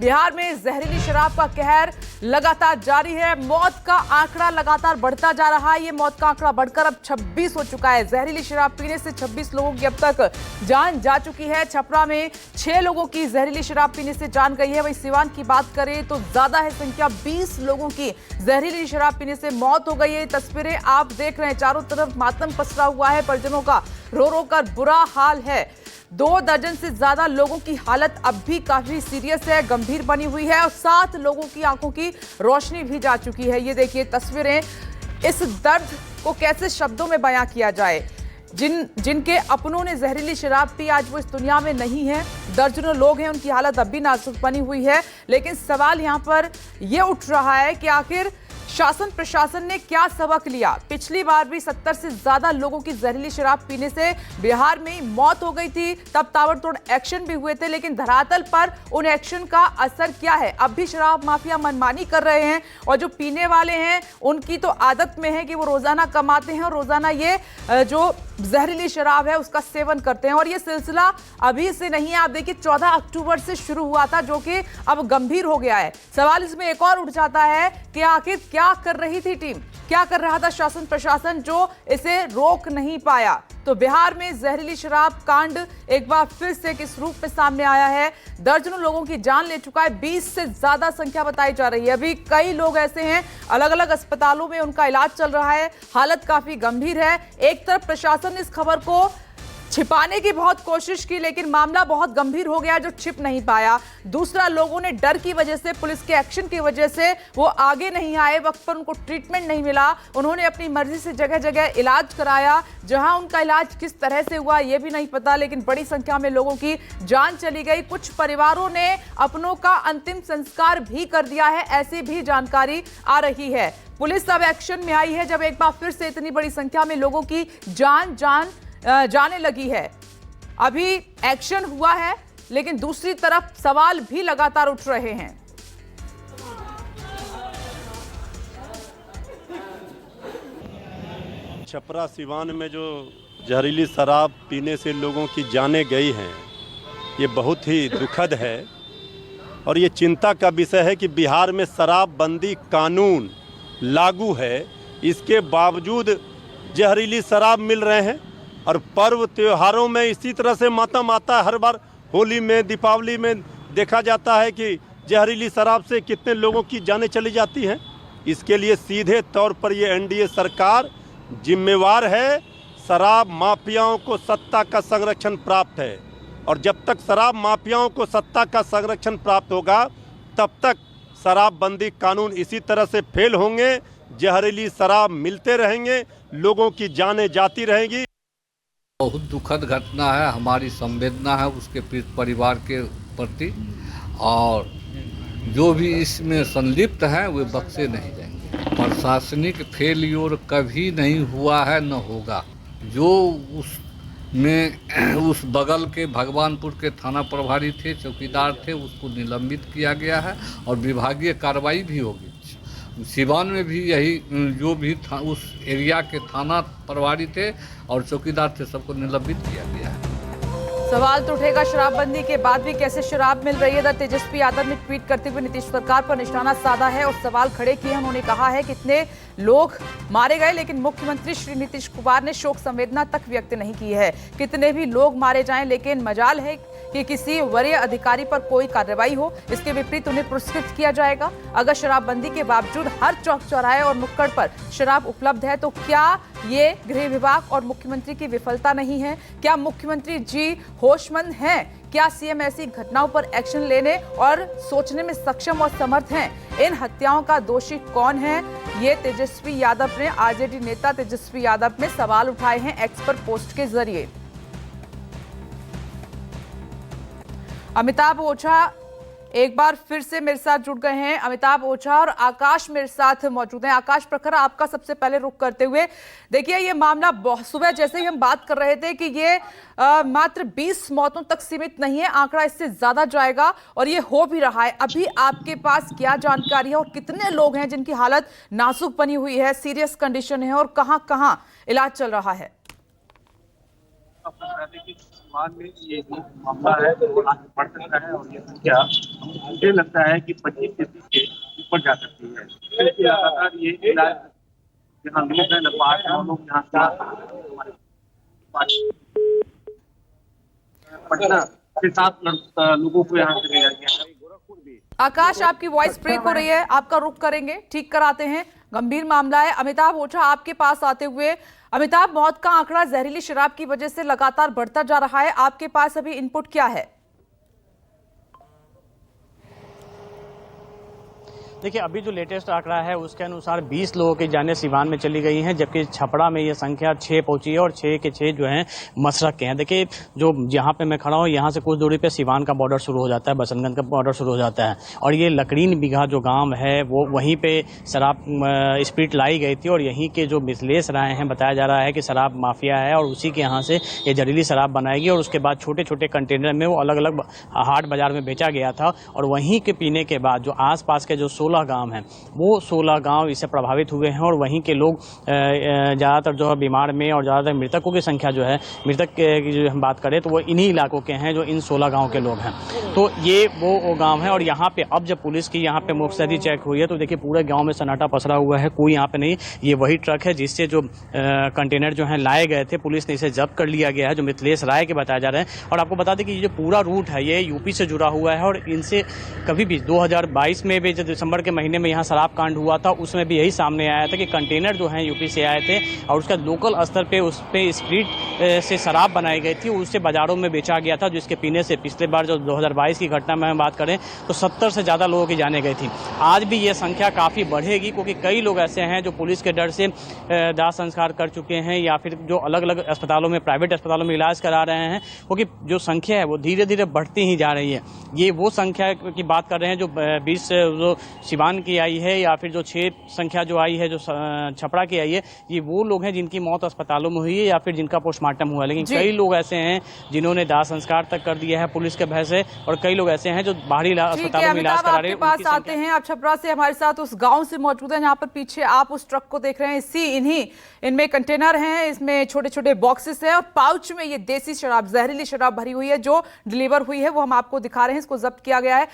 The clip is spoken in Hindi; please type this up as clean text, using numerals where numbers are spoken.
बिहार में जहरीली शराब का कहर लगातार जारी है। मौत का आंकड़ा लगातार बढ़ता जा रहा है। ये मौत का आंकड़ा बढ़कर अब 26 हो चुका है। जहरीली शराब पीने से 26 लोगों की अब तक जान जा चुकी है। छपरा में 6 लोगों की जहरीली शराब पीने से जान गई है। वहीं सिवान की बात करें तो ज्यादा है संख्या, 20 लोगों की जहरीली शराब पीने से मौत हो गई है। तस्वीरें आप देख रहे हैं, चारों तरफ मातम पसरा हुआ है। परिजनों का रो रो कर बुरा हाल है। 2 दर्जन से ज्यादा लोगों की हालत अब भी काफी सीरियस है, गंभीर बनी हुई है और 7 लोगों की आंखों की रोशनी भी जा चुकी है। ये देखिए तस्वीरें, इस दर्द को कैसे शब्दों में बयां किया जाए। जिनके अपनों ने जहरीली शराब पी, आज वो इस दुनिया में नहीं है। दर्जनों लोग हैं, उनकी हालत अब भी नाजुक बनी हुई है। लेकिन सवाल यहां पर यह उठ रहा है कि आखिर शासन प्रशासन ने क्या सबक लिया। पिछली बार भी 70 से ज्यादा लोगों की जहरीली शराब पीने से बिहार में मौत हो गई थी। तब ताबड़तोड़ एक्शन भी हुए थे, लेकिन धरातल पर उन एक्शन का असर क्या है? अब भी शराब माफिया मनमानी कर रहे हैं और जो पीने वाले हैं उनकी तो आदत में है कि वो रोजाना कमाते हैं और रोजाना ये जो जहरीली शराब है उसका सेवन करते हैं। और ये सिलसिला अभी से नहीं है, आप देखिए 14 अक्टूबर से शुरू हुआ था, जो कि अब गंभीर हो गया है। सवाल इसमें एक और उठ जाता है कि आखिर क्या कर रही थी टीम, क्या कर रहा था शासन प्रशासन जो इसे रोक नहीं पाया। तो बिहार में जहरीली शराब कांड एक बार फिर से किस रूप में सामने आया है। दर्जनों लोगों की जान ले चुका है, 20 से ज्यादा संख्या बताई जा रही है। अभी कई लोग ऐसे हैं, अलग अलग अस्पतालों में उनका इलाज चल रहा है, हालत काफी गंभीर है। एक तरफ प्रशासन ने इस खबर को छिपाने की बहुत कोशिश की, लेकिन मामला बहुत गंभीर हो गया जो छिप नहीं पाया। दूसरा, लोगों ने डर की वजह से, पुलिस के एक्शन की वजह से वो आगे नहीं आए, वक्त पर उनको ट्रीटमेंट नहीं मिला। उन्होंने अपनी मर्जी से जगह जगह इलाज कराया, जहां उनका इलाज किस तरह से हुआ ये भी नहीं पता, लेकिन बड़ी संख्या में लोगों की जान चली गई। कुछ परिवारों ने अपनों का अंतिम संस्कार भी कर दिया है, ऐसी भी जानकारी आ रही है। पुलिस अब एक्शन में आई है जब एक बार फिर से इतनी बड़ी संख्या में लोगों की जाने लगी है। अभी एक्शन हुआ है, लेकिन दूसरी तरफ सवाल भी लगातार उठ रहे हैं। छपरा सिवान में जो जहरीली शराब पीने से लोगों की जानें गई हैं, ये बहुत ही दुखद है और ये चिंता का विषय है कि बिहार में शराबबंदी कानून लागू है, इसके बावजूद जहरीली शराब मिल रहे हैं। और पर्व त्योहारों में इसी तरह से मातम आता है। हर बार होली में, दीपावली में देखा जाता है कि जहरीली शराब से कितने लोगों की जानें चली जाती हैं। इसके लिए सीधे तौर पर ये एनडीए सरकार जिम्मेवार है। शराब माफियाओं को सत्ता का संरक्षण प्राप्त है और जब तक शराब माफियाओं को सत्ता का संरक्षण प्राप्त होगा तब तक शराबबंदी कानून इसी तरह से फेल होंगे, जहरीली शराब मिलते रहेंगे, लोगों की जानें जाती रहेंगी। बहुत दुखद घटना है, हमारी संवेदना है उसके परिवार के प्रति, और जो भी इसमें संलिप्त हैं वे बख्शे नहीं जाएंगे। प्रशासनिक फेलियर कभी नहीं हुआ है, न होगा। जो उस बगल के भगवानपुर के थाना प्रभारी थे, चौकीदार थे, उसको निलंबित किया गया है और विभागीय कार्रवाई भी होगी। सिवान में भी यही, जो भी उस एरिया के थाना प्रभारी थे और चौकीदार थे, सबको निलंबित किया गया है। सवाल तो उठेगा, शराबबंदी के बाद भी कैसे शराब मिल रही है। तेजस्वी यादव ने ट्वीट करते हुए नीतीश सरकार पर निशाना साधा है और सवाल खड़े किए हैं। उन्होंने कहा है कितने लोग मारे गए, लेकिन मुख्यमंत्री श्री नीतीश कुमार ने शोक संवेदना तक व्यक्त नहीं की है। कितने भी लोग मारे जाएं, लेकिन मजाल है कि किसी वरीय अधिकारी पर कोई कार्रवाई हो, इसके विपरीत उन्हें पुरस्कृत किया जाएगा। अगर शराबबंदी के बावजूद हर चौक चौराहे और नुक्कड़ पर शराब उपलब्ध है तो क्या ये गृह विभाग और मुख्यमंत्री की विफलता नहीं है? क्या मुख्यमंत्री जी होशमंद हैं? क्या सीएम ऐसी घटनाओं पर एक्शन लेने और सोचने में सक्षम और समर्थ हैं? इन हत्याओं का दोषी कौन है? ये तेजस्वी यादव ने, आरजेडी नेता तेजस्वी यादव ने सवाल उठाए हैं एक्स पर पोस्ट के जरिए। अमिताभ ओझा एक बार फिर से मेरे साथ जुड़ गए हैं। अमिताभ ओझा और आकाश मेरे साथ मौजूद हैं। आकाश प्रखर, आपका सबसे पहले रुख करते हुए, देखिए ये मामला सुबह जैसे ही हम बात कर रहे थे कि ये मात्र 20 मौतों तक सीमित नहीं है, आंकड़ा इससे ज्यादा जाएगा और ये हो भी रहा है। अभी आपके पास क्या जानकारी है और कितने लोग हैं जिनकी हालत नाजुक बनी हुई है, सीरियस कंडीशन है और कहां कहां इलाज चल रहा है? बाद में ये जो मामला है वो आगे बढ़ सकता है और ये संख्या मुझे लगता है कि 25-30 के ऊपर जा सकती है, क्योंकि लगातार ये इलाज यहाँ लोग हैं, पाँच लोग यहाँ से पटना से 7 लोगों को यहाँ से ले जाया गया है। गोरखपुर भी। आकाश, आपकी वॉइस ब्रेक हो रही है, आपका रुख करेंगे, ठीक कराते हैं। गंभीर मामला है। अमिताभ ओझा आपके पास आते हुए, अमिताभ, मौत का आंकड़ा जहरीली शराब की वजह से लगातार बढ़ता जा रहा है, आपके पास अभी इनपुट क्या है? देखिए, अभी जो लेटेस्ट आंकड़ा है उसके अनुसार 20 लोगों की जानें सिवान में चली गई हैं, जबकि छपरा में ये संख्या 6 पहुंची है और 6 के 6 जो हैं मसरक के हैं। देखिए, जो जहां पे मैं खड़ा हूं यहाँ से कुछ दूरी पे सिवान का बॉर्डर शुरू हो जाता है, बसंतगंज का बॉर्डर शुरू हो जाता है और ये लकड़ीन बीघा जो गांव है वो वहीं पे शराब स्प्रिट लाई गई थी और यहीं के जो मिथिलेश राय हैं, बताया जा रहा है कि शराब माफिया है और उसी के यहाँ से ये जहरीली शराब बनाएगी और उसके बाद छोटे छोटे कंटेनर में वो अलग अलग हाट बाजार में बेचा गया था और वहीं के पीने के बाद जो आसपास के जो 16 गांव हैं वो 16 गांव इससे प्रभावित हुए हैं और वहीं के लोग ज़्यादातर जो है बीमार में और ज़्यादातर मृतकों की संख्या जो है, मृतक की जो हम बात करें तो वो इन्हीं इलाकों के हैं जो इन 16 गांव के लोग हैं। तो ये वो गांव है और यहाँ पे अब जब पुलिस की यहाँ पे मुस्तैदी चेक हुई है तो देखिए पूरे गाँव में सन्नाटा पसरा हुआ है, कोई यहाँ पे नहीं। ये वही ट्रक है जिससे जो कंटेनर जो है लाए गए थे, पुलिस ने इसे जब्त कर लिया गया है, जो मिथिलेश राय के बताया जा रहे हैं। और आपको बता दें कि ये जो पूरा रूट है ये यूपी से जुड़ा हुआ है और इनसे कभी भी 2022 में भी जो दिसंबर के महीने में यहाँ शराब कांड हुआ था उसमें भी यही सामने आया था कि कंटेनर जो है यूपी से आए थे और उसका लोकल स्तर पे उस पे स्प्रिट से शराब बनाई गई थी, उससे बाजारों में बेचा गया था, जिसके पीने से पिछले बार जो 2022 की घटना में हम बात करें तो 70 से ज़्यादा लोगों की जानें गई थी। आज भी ये संख्या काफ़ी बढ़ेगी क्योंकि कई लोग ऐसे हैं जो पुलिस के डर से दाह संस्कार कर चुके हैं या फिर जो अलग अलग अस्पतालों में, प्राइवेट अस्पतालों में इलाज करा रहे हैं, क्योंकि जो संख्या है वो धीरे धीरे बढ़ती ही जा रही है। ये वो संख्या की बात कर रहे हैं जो 20 जो सिवान की आई है या फिर जो 6 संख्या जो आई है जो छपरा की आई है, ये वो लोग हैं जिनकी मौत अस्पतालों में हुई है या फिर जिनका पोस्टमार्टम हुआ है। लेकिन कई लोग ऐसे हैं जिन्होंने दाह संस्कार तक कर दिया है पुलिस के भय से और कई लोग ऐसे हैं जो बाहरी अस्पतालों में इलाज करा रहे हैं। पास आते हैं, आप छपरा से हमारे साथ उस गांव से मौजूद हैं जहां पर पीछे आप उस ट्रक को देख रहे हैं। इनमें कंटेनर हैं, इसमें छोटे छोटे बॉक्सेस हैं और पाउच में ये देसी शराब, जहरीली शराब भरी हुई है जो डिलीवर हुई है, वो हम आपको दिखा रहे हैं। इसको जब्त किया गया है।